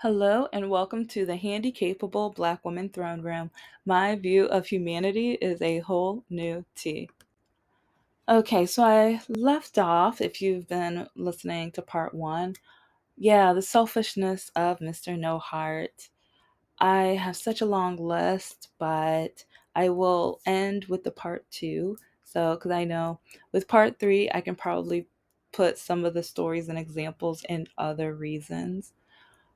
Hello and welcome to the Handicapable Black Woman Throne Room. My view of humanity is a whole new tea. Okay, so I left off, if you've been listening to part one, the selfishness of Mr. No Heart. I have such a long list, but I will end with the part two. So, because I know with part three, I can probably put some of the stories and examples and other reasons.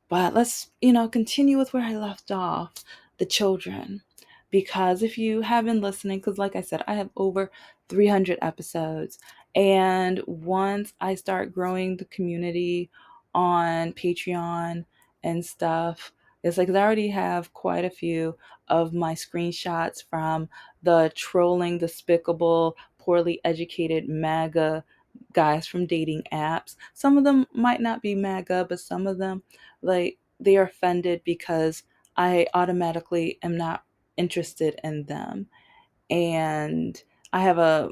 But let's continue with where I left off, the children. Because if you have been listening, because like I said, I have over 300 episodes. And once I start growing the community on Patreon and stuff, it's like 'cause I already have quite a few of my screenshots from the trolling, despicable, poorly educated MAGA guys from dating apps. Some of them might not be MAGA, but some of them like they are offended because I automatically am not interested in them. And I have a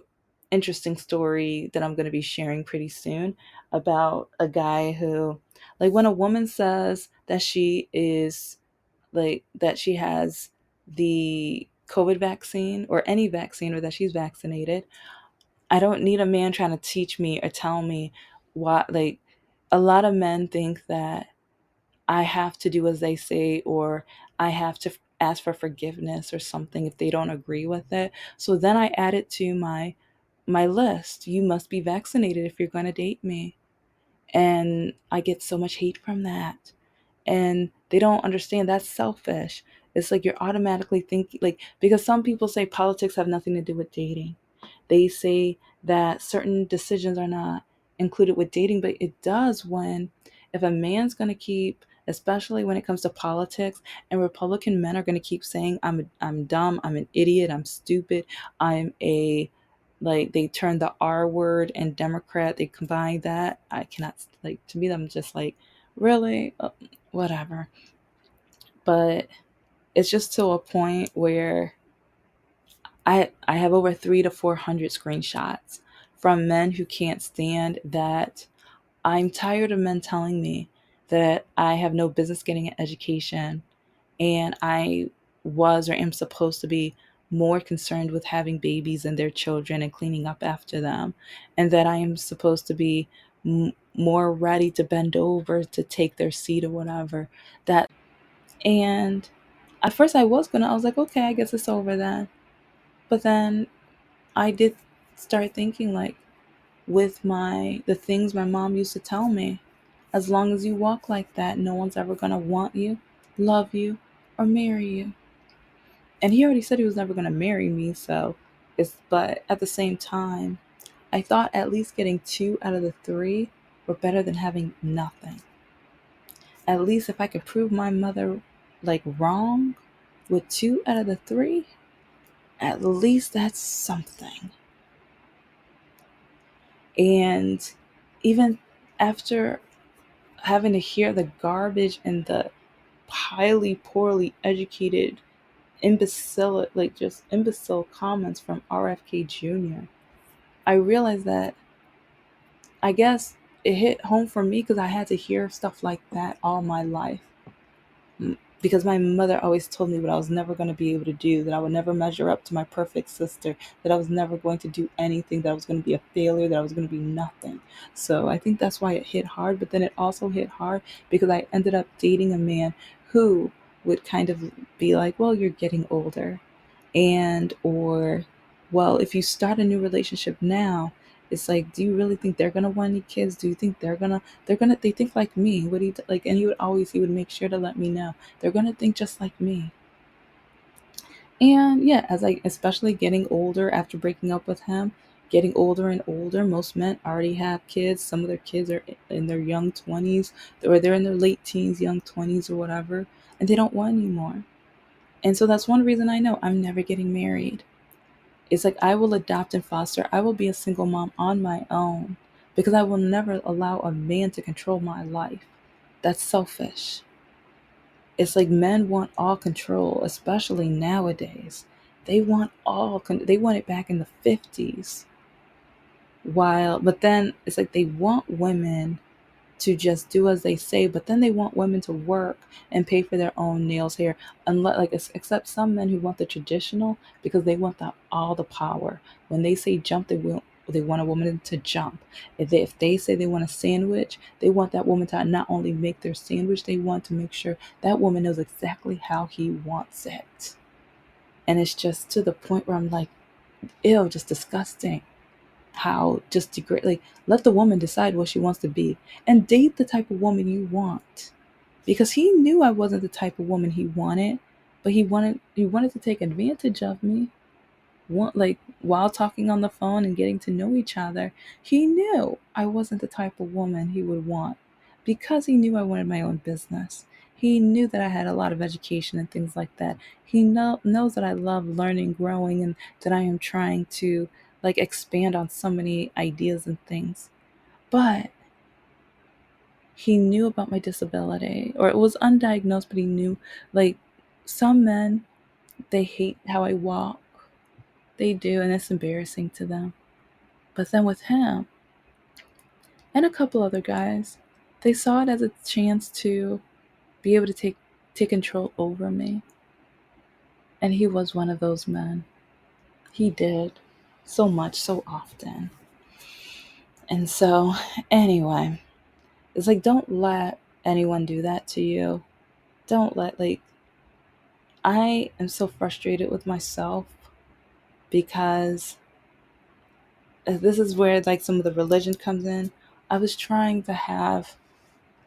interesting story that I'm going to be sharing pretty soon about a guy who, like, when a woman says that she is that she has the COVID vaccine or any vaccine or that she's vaccinated, I don't need a man trying to teach me or tell me why. Like, a lot of men think that I have to do as they say, or I have to ask for forgiveness or something if they don't agree with it. So then I add it to my list. You must be vaccinated if you're going to date me. And I get so much hate from that. And they don't understand that's selfish. It's like you're automatically thinking, like, because some people say politics have nothing to do with dating. They say that certain decisions are not included with dating, but it does when, if a man's going to keep, especially when it comes to politics, and Republican men are going to keep saying, I'm dumb, I'm an idiot, I'm stupid, I'm a, like, they turn the R word and Democrat, they combine that. I cannot, like, to me, I'm just like, really? Whatever. But it's just to a point where I have over 300 to 400 screenshots from men who can't stand that I'm tired of men telling me that I have no business getting an education and I was or am supposed to be more concerned with having babies and their children and cleaning up after them, and that I am supposed to be more ready to bend over to take their seat or whatever. That and at first I was like, okay, I guess it's over then. But then I did start thinking, like, with my the things my mom used to tell me, as long as you walk like that, no one's ever gonna want you, love you, or marry you. And he already said he was never gonna marry me, so but at the same time, I thought at least getting two out of the three were better than having nothing. At least if I could prove my mother, like, wrong with two out of the three, at least that's something. And even after having to hear the garbage and the highly poorly educated imbecile comments from RFK Jr., I realized that, I guess, it hit home for me because I had to hear stuff like that all my life. Because my mother always told me what I was never going to be able to do, that I would never measure up to my perfect sister, that I was never going to do anything, that I was going to be a failure, that I was going to be nothing. So I think that's why it hit hard. But then it also hit hard because I ended up dating a man who would kind of be like, well, you're getting older. And, or, well, if you start a new relationship now, it's like, do you really think they're gonna want any kids? Do you think they think like me? What do you like? And he would make sure to let me know they're gonna think just like me. And yeah, as I, especially getting older after breaking up with him, getting older and older, most men already have kids. Some of their kids are in their young 20s, or they're in their late teens, young 20s, or whatever, and they don't want anymore. And so that's one reason I know I'm never getting married. It's like I will adopt and foster. I will be a single mom on my own because I will never allow a man to control my life. That's selfish. It's like men want all control, especially nowadays. They want it back in the 50s. But then it's like they want women to just do as they say, but then they want women to work and pay for their own nails, hair, unless like except some men who want the traditional because they want all the power. When they say jump, they want a woman to jump. If they say they want a sandwich, they want that woman to not only make their sandwich, they want to make sure that woman knows exactly how he wants it. And it's just to the point where I'm like, ew, just disgusting. How just degrade, like, let the woman decide what she wants to be and date the type of woman you want. Because he knew I wasn't the type of woman he wanted, but he wanted to take advantage of me. Like while talking on the phone and getting to know each other, he knew I wasn't the type of woman he would want because he knew I wanted my own business. He knew that I had a lot of education and things like that. He knows that I love learning, growing, and that I am trying to like expand on so many ideas and things. But he knew about my disability, or it was undiagnosed, but he knew, like, some men, they hate how I walk. They do, and it's embarrassing to them. But then with him and a couple other guys, they saw it as a chance to be able to take control over me. And he was one of those men. He did so much, so often. And so, anyway, it's like, don't let anyone do that to you. Don't let, like, I am so frustrated with myself because this is where like some of the religion comes in. I was trying to have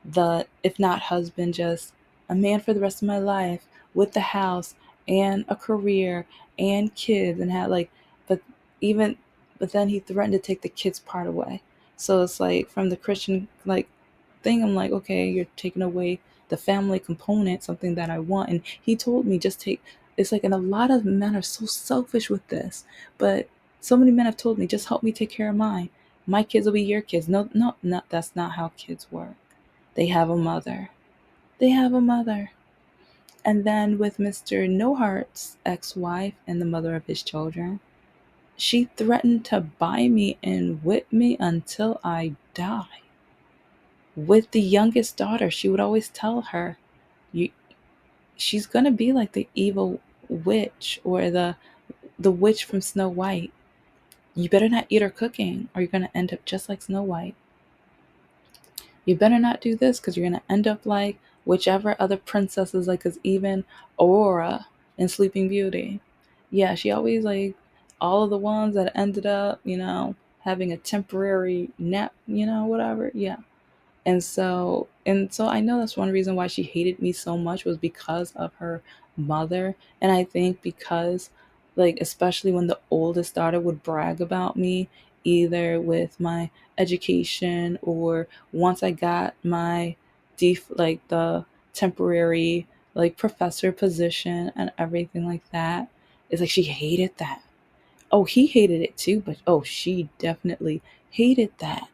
the, if not husband, just a man for the rest of my life with the house and a career and kids and had like, but even, but then he threatened to take the kids part away. So it's like from the Christian like thing, I'm like, okay, you're taking away the family component, something that I want. And he told me just take, it's like, and a lot of men are so selfish with this, but so many men have told me, just help me take care of mine. My kids will be your kids. No, no, no, that's not how kids work. They have a mother. They have a mother. And then with Mr. NoHeart's ex-wife and the mother of his children, she threatened to buy me and whip me until I die. With the youngest daughter, she would always tell her, "You, she's gonna be like the evil witch or the witch from Snow White. You better not eat her cooking, or you're gonna end up just like Snow White. You better not do this because you're going to end up like whichever other princesses, like, because even Aurora in Sleeping Beauty, yeah, she always like all of the ones that ended up, having a temporary nap, whatever. Yeah, and so I know that's one reason why she hated me so much was because of her mother. And I think because, like, especially when the oldest daughter would brag about me, either with my education or once I got my like the temporary like professor position and everything like that, it's like she hated that. Oh, he hated it too, but oh, she definitely hated that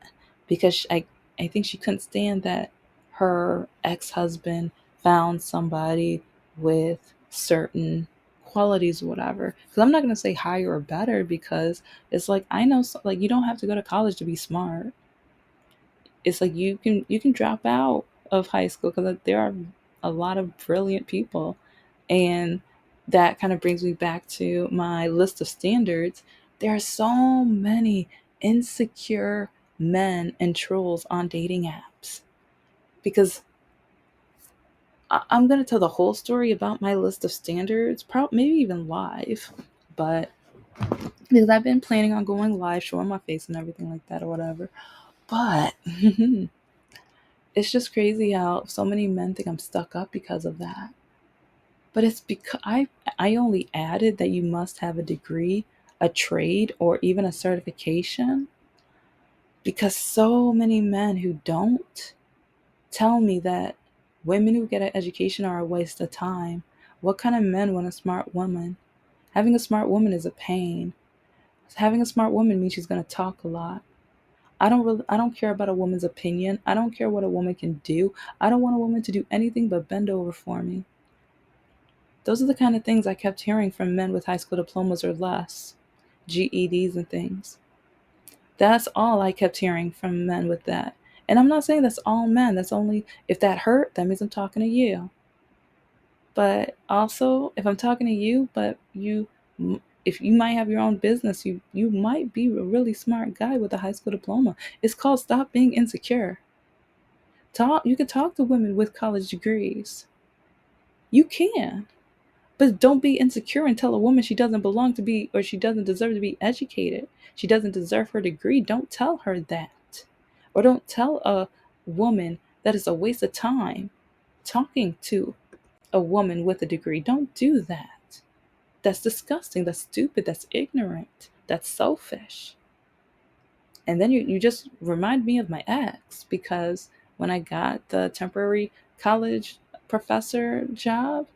because I think she couldn't stand that her ex-husband found somebody with certain qualities or whatever. Because I'm not going to say higher or better because it's like, I know, like, you don't have to go to college to be smart. It's like you can drop out of high school because there are a lot of brilliant people. And that kind of brings me back to my list of standards. There are so many insecure men and trolls on dating apps because I'm going to tell the whole story about my list of standards, maybe even live, but because I've been planning on going live, showing my face and everything like that or whatever. But it's just crazy how so many men think I'm stuck up because of that. But it's because I only added that you must have a degree, a trade, or even a certification because so many men who don't tell me that women who get an education are a waste of time. What kind of men want a smart woman? Having a smart woman is a pain. Having a smart woman means she's going to talk a lot. I don't care about a woman's opinion. I don't care what a woman can do. I don't want a woman to do anything but bend over for me. Those are the kind of things I kept hearing from men with high school diplomas or less, GEDs and things. That's all I kept hearing from men with that. And I'm not saying that's all men. That's only if that hurt, that means I'm talking to you. But also, if I'm talking to you, but if you might have your own business, you might be a really smart guy with a high school diploma. It's called stop being insecure. You can talk to women with college degrees. You can. But don't be insecure and tell a woman she doesn't belong to be, or she doesn't deserve to be educated. She doesn't deserve her degree. Don't tell her that. Or don't tell a woman that it's a waste of time talking to a woman with a degree. Don't do that. That's disgusting. That's stupid. That's ignorant. That's selfish. And then you just remind me of my ex, because when I got the temporary college professor job,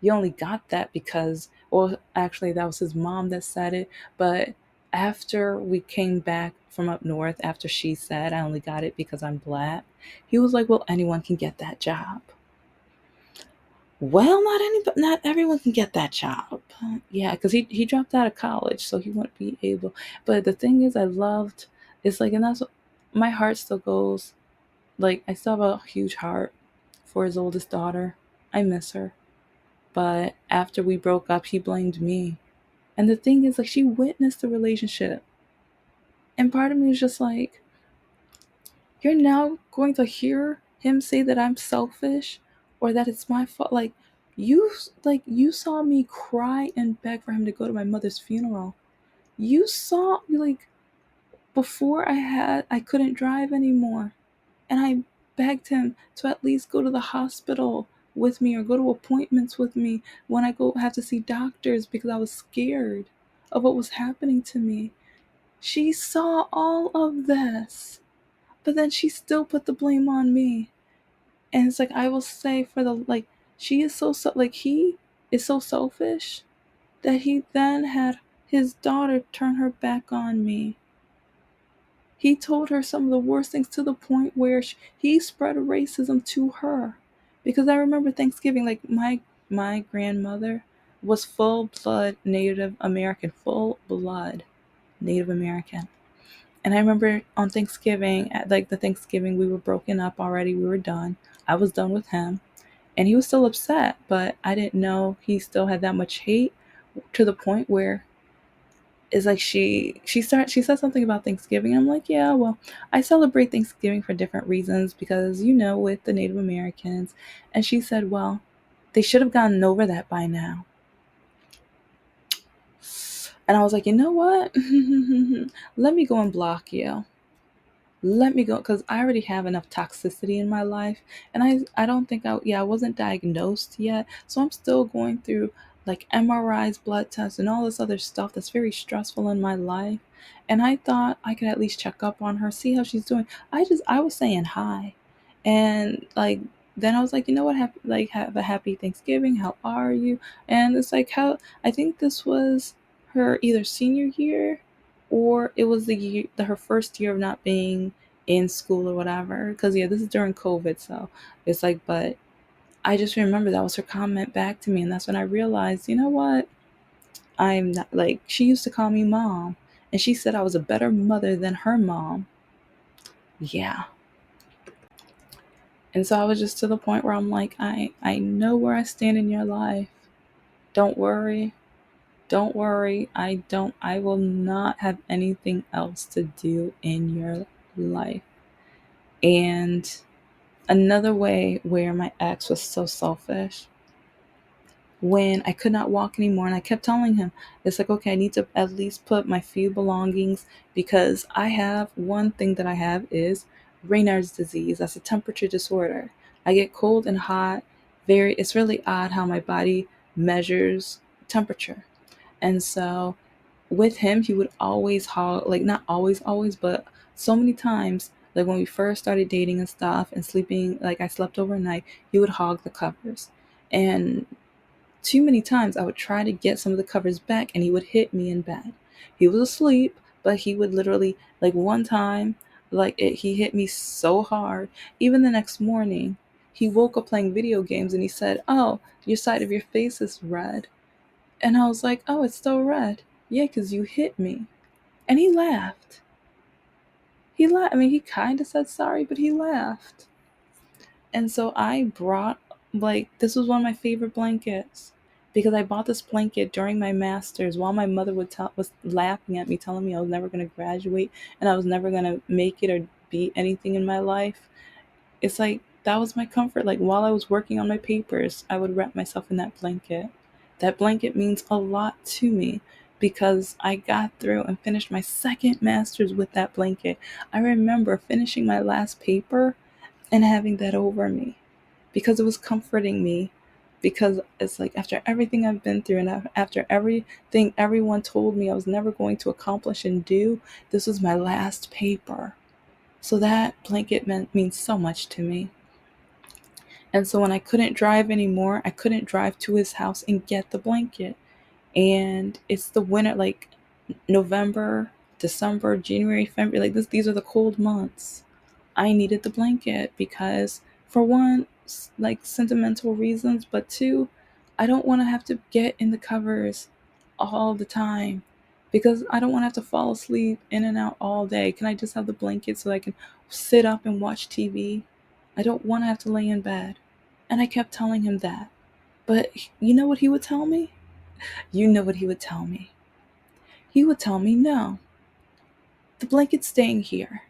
you only got that because, well, actually, that was his mom that said it. But after we came back from up north, after she said I only got it because I'm black, he was like, well, anyone can get that job. Well, not everyone can get that job. Yeah, because he dropped out of college, so he wouldn't be able. But the thing is, I loved. It's like, and that's my heart still goes. Like, I still have a huge heart for his oldest daughter. I miss her. But after we broke up, he blamed me. And the thing is, like, she witnessed the relationship, and part of me is just like, you're now going to hear him say that I'm selfish or that it's my fault. You you saw me cry and beg for him to go to my mother's funeral. You saw, like, before I couldn't drive anymore, and I begged him to at least go to the hospital with me or go to appointments with me when I go have to see doctors, because I was scared of what was happening to me. She saw all of this, but then she still put the blame on me. And it's like, I will say, for the, like, she is like, he is so selfish that he then had his daughter turn her back on me. He told her some of the worst things, to the point where he spread racism to her. Because I remember Thanksgiving, like, my grandmother was full blood Native American, full blood Native American. And I remember on Thanksgiving, at like the Thanksgiving, we were broken up already. We were done. I was done with him. And he was still upset, but I didn't know he still had that much hate, to the point where it's like she said something about Thanksgiving. I'm like, yeah, well, I celebrate Thanksgiving for different reasons, because, with the Native Americans. And she said, well, they should have gotten over that by now. And I was like, you know what? Let me go and block you. Let me go, because I already have enough toxicity in my life. And I don't think I wasn't diagnosed yet, so I'm still going through, like, MRIs, blood tests, and all this other stuff that's very stressful in my life. And I thought I could at least check up on her, see how she's doing. I was saying hi. And, like, then I was like, you know what, have a happy Thanksgiving, how are you? And it's like, how I think this was her either senior year, or it was her first year of not being in school or whatever. Because, yeah, this is during COVID, so it's like, but I just remember that was her comment back to me, and that's when I realized, you know what? I'm not, like, she used to call me mom, and she said I was a better mother than her mom. Yeah. And so I was just to the point where I'm like, I know where I stand in your life. Don't worry. Don't worry. I will not have anything else to do in your life. And another way where my ex was so selfish, when I could not walk anymore, and I kept telling him, it's like, okay, I need to at least put my few belongings, because I have one thing that I have is Raynaud's disease. That's a temperature disorder. I get cold and hot. It's really odd how my body measures temperature. And so with him, he would always hog, like, not always, always, but so many times, like when we first started dating and stuff and sleeping, like I slept overnight, he would hog the covers. And too many times I would try to get some of the covers back, and he would hit me in bed. He was asleep, but he would literally, like, one time, he hit me so hard. Even the next morning, he woke up playing video games, and he said, oh, your side of your face is red. And I was like, oh, it's still red. Yeah, because you hit me. And he laughed. He laughed. I mean, he kind of said sorry, but he laughed. And so I brought, like, this was one of my favorite blankets because I bought this blanket during my master's while my mother was laughing at me, telling me I was never going to graduate and I was never going to make it or be anything in my life. It's like that was my comfort. Like while I was working on my papers, I would wrap myself in that blanket. That blanket means a lot to me because I got through and finished my second master's with that blanket. I remember finishing my last paper and having that over me because it was comforting me, because it's like after everything I've been through and after everything everyone told me I was never going to accomplish and do, this was my last paper. So that blanket means so much to me. And so when I couldn't drive anymore, I couldn't drive to his house and get the blanket. And it's the winter, like November, December, January, February, like these are the cold months. I needed the blanket because, for one, like sentimental reasons, but two, I don't want to have to get in the covers all the time because I don't want to have to fall asleep in and out all day. Can I just have the blanket so I can sit up and watch TV? I don't want to have to lay in bed. And I kept telling him that. But you know what he would tell me? You know what he would tell me. He would tell me, no, the blanket's staying here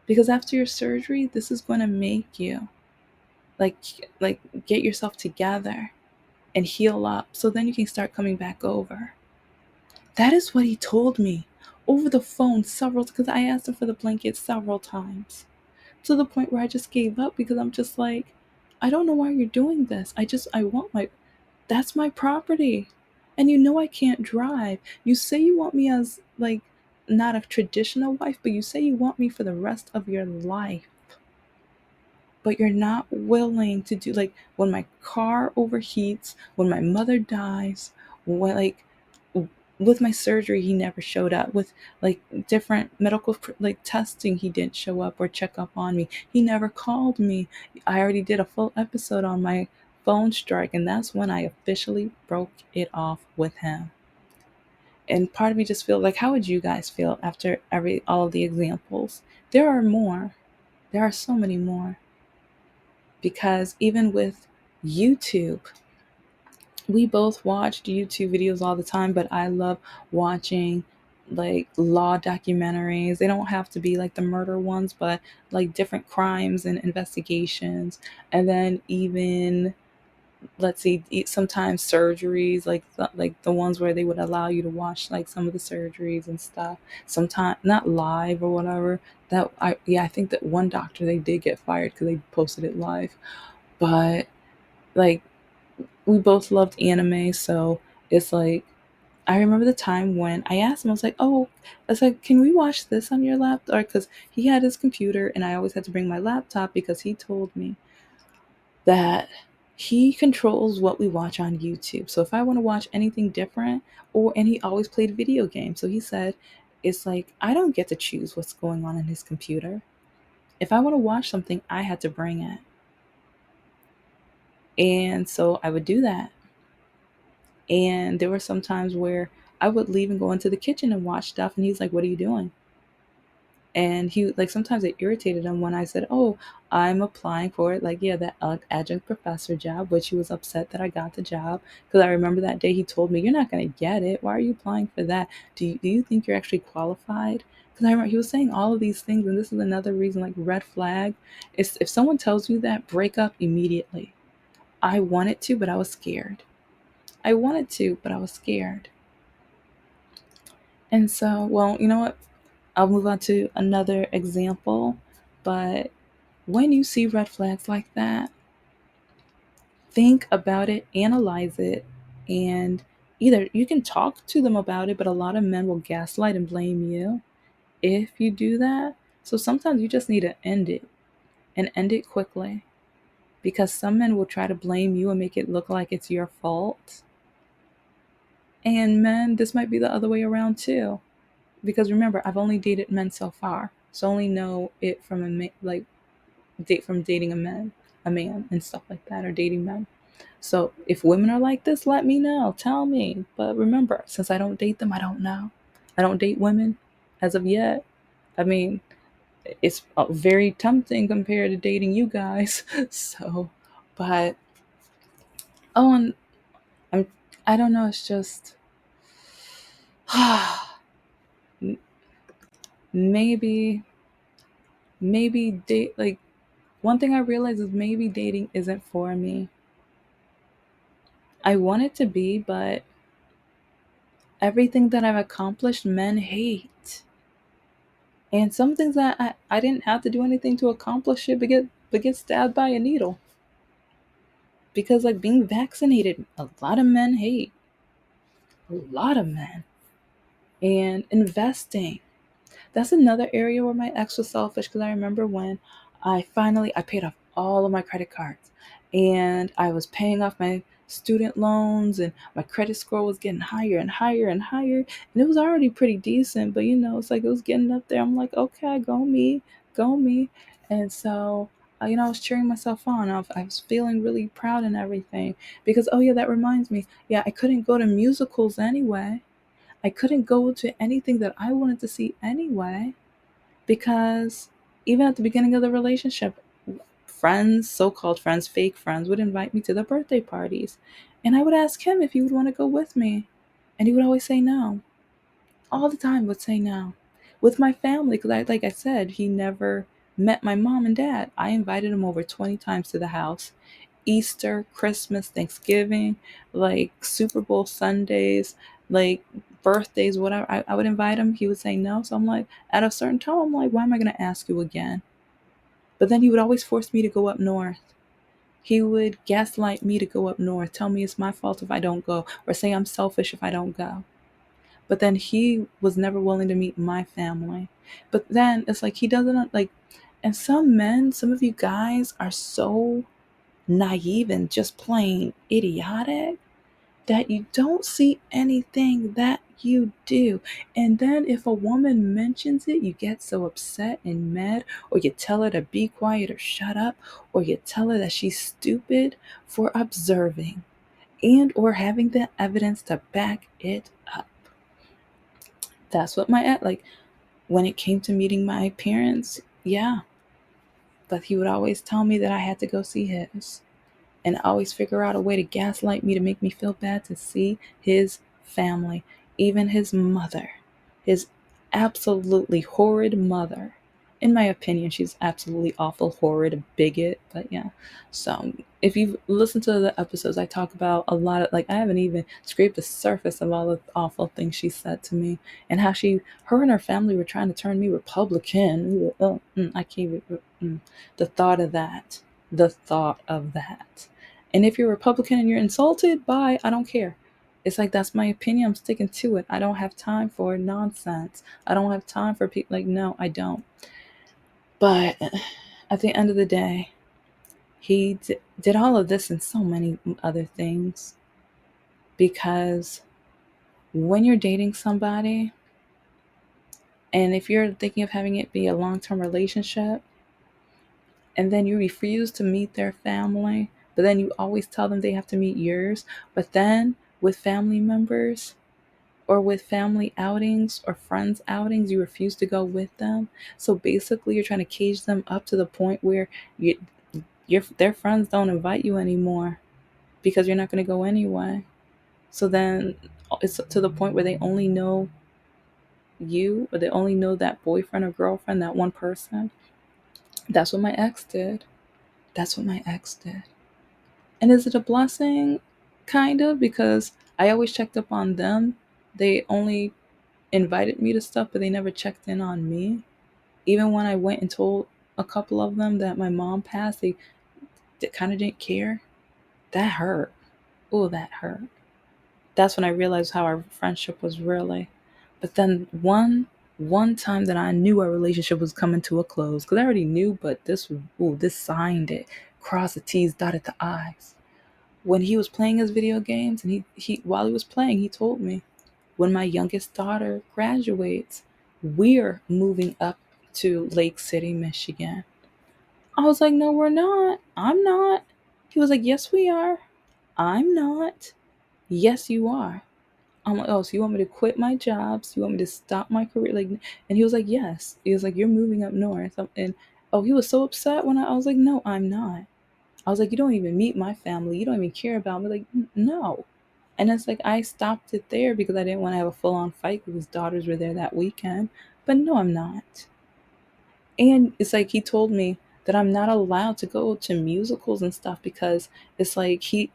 because after your surgery, this is going to make you like get yourself together and heal up so then you can start coming back over. That is what he told me over the phone several, because I asked him for the blanket several times, to the point where I just gave up because I'm just like, I don't know why you're doing this. I want my, that's my property. And you know I can't drive. You say you want me as like not a traditional wife, but you say you want me for the rest of your life. But you're not willing to do, like, when my car overheats, when my mother dies, when like with my surgery he never showed up, with like different medical like testing he didn't show up or check up on me, he never called me. I already did a full episode on my phone strike, and that's when I officially broke it off with him. And part of me just feel like, how would you guys feel after all of the examples? There are more. There are so many more, because even with YouTube, we both watched YouTube videos all the time, but I love watching like law documentaries. They don't have to be like the murder ones, but like different crimes and investigations. And then even, let's see, sometimes surgeries, like the ones where they would allow you to watch like some of the surgeries and stuff. Sometimes not live or whatever. I think that one doctor, they did get fired because they posted it live. But like we both loved anime, so it's like I remember the time when I asked him, I was like, "Oh," I was like, "Can we watch this on your laptop?" Or because he had his computer, and I always had to bring my laptop because he told me that he controls what we watch on YouTube. So if I want to watch anything different, and he always played video games, so he said, "It's like I don't get to choose what's going on in his computer. If I want to watch something, I had to bring it." And so I would do that. And there were some times where I would leave and go into the kitchen and watch stuff. And he's like, "What are you doing?" And he, like, sometimes it irritated him when I said, "Oh, I'm applying for it." Like, yeah, that adjunct professor job, which he was upset that I got the job. Because I remember that day he told me, "You're not going to get it. Why are you applying for that? Do you think you're actually qualified?" Because I remember he was saying all of these things. And this is another reason, like, red flag. Is if someone tells you that, break up immediately. I wanted to, but I was scared. I wanted to, but I was scared. And so, well, you know what? I'll move on to another example. But when you see red flags like that, think about it, analyze it, and either you can talk to them about it, but a lot of men will gaslight and blame you if you do that. So sometimes you just need to end it, and end it quickly, because some men will try to blame you and make it look like it's your fault. And men, this might be the other way around too. Because remember, I've only dated men so far, so I only know it from dating a man and stuff like that, or dating men. So if women are like this, let me know, tell me. But remember, since I don't date them, I don't know. I don't date women as of yet. I mean, It's very tempting compared to dating you guys. So, but oh, and I'm I don't know. It's just maybe date like one thing I realized is maybe dating isn't for me. I want it to be, but everything that I've accomplished, men hate. And some things that I didn't have to do anything to accomplish it, but get stabbed by a needle. Because like being vaccinated, a lot of men hate. A lot of men. And investing. That's another area where my ex was selfish because I remember when I paid off all of my credit cards and I was paying off my student loans and my credit score was getting higher and higher and higher, and it was already pretty decent, but it's like it was getting up there. I'm like, okay, go me, go me. And so I was cheering myself on. I was feeling really proud and everything because, oh yeah, that reminds me. Yeah, I couldn't go to musicals anyway. I couldn't go to anything that I wanted to see anyway because even at the beginning of the relationship, friends, so called friends, fake friends, would invite me to the birthday parties. And I would ask him if he would want to go with me. And he would always say no. All the time would say no. With my family, because like I said, he never met my mom and dad. I invited him over 20 times to the house. Easter, Christmas, Thanksgiving, like Super Bowl Sundays, like birthdays, whatever. I would invite him. He would say no. So I'm like, at a certain time, I'm like, why am I going to ask you again? But then he would always force me to go up north. He would gaslight me to go up north, tell me it's my fault if I don't go, or say I'm selfish if I don't go. But then he was never willing to meet my family. But then it's like he doesn't like, and some men, some of you guys are so naive and just plain idiotic that you don't see anything that you do. And then if a woman mentions it, you get so upset and mad, or you tell her to be quiet or shut up, or you tell her that she's stupid for observing and or having the evidence to back it up. That's what like when it came to meeting my parents, yeah, but he would always tell me that I had to go see his and always figure out a way to gaslight me to make me feel bad to see his family, even his mother, his absolutely horrid mother. In my opinion, she's absolutely awful, horrid, bigot, but yeah. So if you've listened to the episodes, I talk about a lot of, like, I haven't even scraped the surface of all the awful things she said to me and how her and her family were trying to turn me Republican. I can't even, the thought of that, the thought of that. And if you're Republican and you're insulted, bye, I don't care. It's like, that's my opinion. I'm sticking to it. I don't have time for nonsense. I don't have time for people. Like, no, I don't. But at the end of the day, he did all of this and so many other things because when you're dating somebody, and if you're thinking of having it be a long-term relationship, and then you refuse to meet their family, but then you always tell them they have to meet yours, but then with family members or with family outings or friends outings, you refuse to go with them. So basically you're trying to cage them up to the point where their friends don't invite you anymore because you're not going to go anyway. So then it's to the point where they only know you, or they only know that boyfriend or girlfriend, that one person. That's what my ex did. That's what my ex did. And is it a blessing? Kind of, because I always checked up on them. They only invited me to stuff, but they never checked in on me. Even when I went and told a couple of them that my mom passed, they kind of didn't care. That hurt. Oh, that hurt. That's when I realized how our friendship was really. But then one time that I knew our relationship was coming to a close, because I already knew, but this signed it. Cross the T's, dotted the I's. When he was playing his video games, and he while he was playing, he told me, when my youngest daughter graduates, we're moving up to Lake City, Michigan. I was like, no, we're not. I'm not. He was like, yes, we are. I'm not. Yes, you are. I'm like, oh, so you want me to quit my jobs? You want me to stop my career? Like, and he was like, yes. He was like, you're moving up north. And oh, he was so upset when I was like, no, I'm not. I was like, you don't even meet my family. You don't even care about me. Like, no. And it's like, I stopped it there because I didn't want to have a full on fight because his daughters were there that weekend. But no, I'm not. And it's like, he told me that I'm not allowed to go to musicals and stuff because it's like he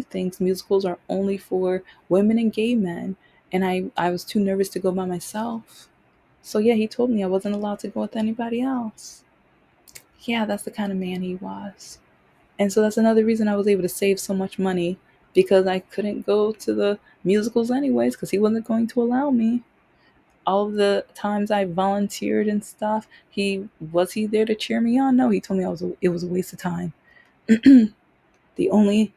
thinks musicals are only for women and gay men. And I was too nervous to go by myself. So yeah, he told me I wasn't allowed to go with anybody else. Yeah, that's the kind of man he was. And so that's another reason I was able to save so much money because I couldn't go to the musicals anyways because he wasn't going to allow me. All of the times I volunteered and stuff, he there to cheer me on? No, he told me it was a waste of time. The only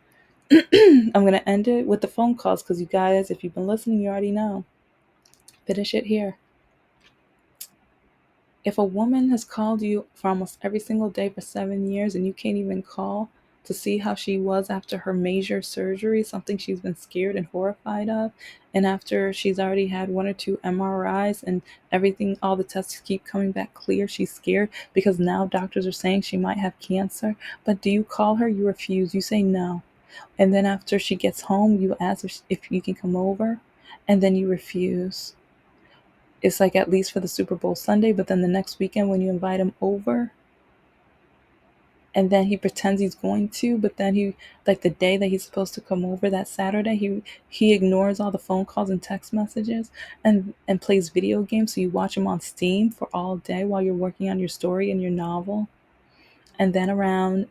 I'm gonna end it with the phone calls because you guys, if you've been listening, you already know. Finish it here. If a woman has called you for almost every single day for 7 years and you can't even call to see how she was after her major surgery, something she's been scared and horrified of, and after she's already had one or two MRIs and everything, all the tests keep coming back clear, she's scared because now doctors are saying she might have cancer. But do you call her? You refuse. You say no. And then after she gets home, you ask if you can come over, and then you refuse. It's like at least for the Super Bowl Sunday, but then the next weekend when you invite him over, and then he pretends he's going to, but then he, like the day that he's supposed to come over, that Saturday, he ignores all the phone calls and text messages and plays video games. So you watch him on Steam for all day while you're working on your story and your novel. And then around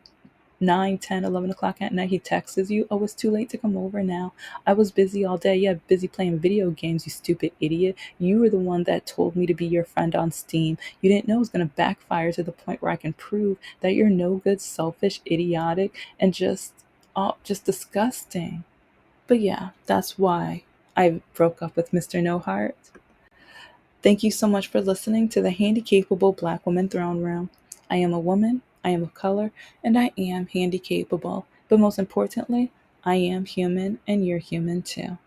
9, 10, 11 o'clock at night, he texts you, oh, it's too late to come over now. I was busy all day. Yeah, busy playing video games, you stupid idiot. You were the one that told me to be your friend on Steam. You didn't know it was going to backfire to the point where I can prove that you're no good, selfish, idiotic, and just disgusting. But yeah, that's why I broke up with Mr. No Heart. Thank you so much for listening to the Handicapable Black Woman Throne Room. I am a woman, I am of color, and I am handicapable. But most importantly, I am human and you're human too.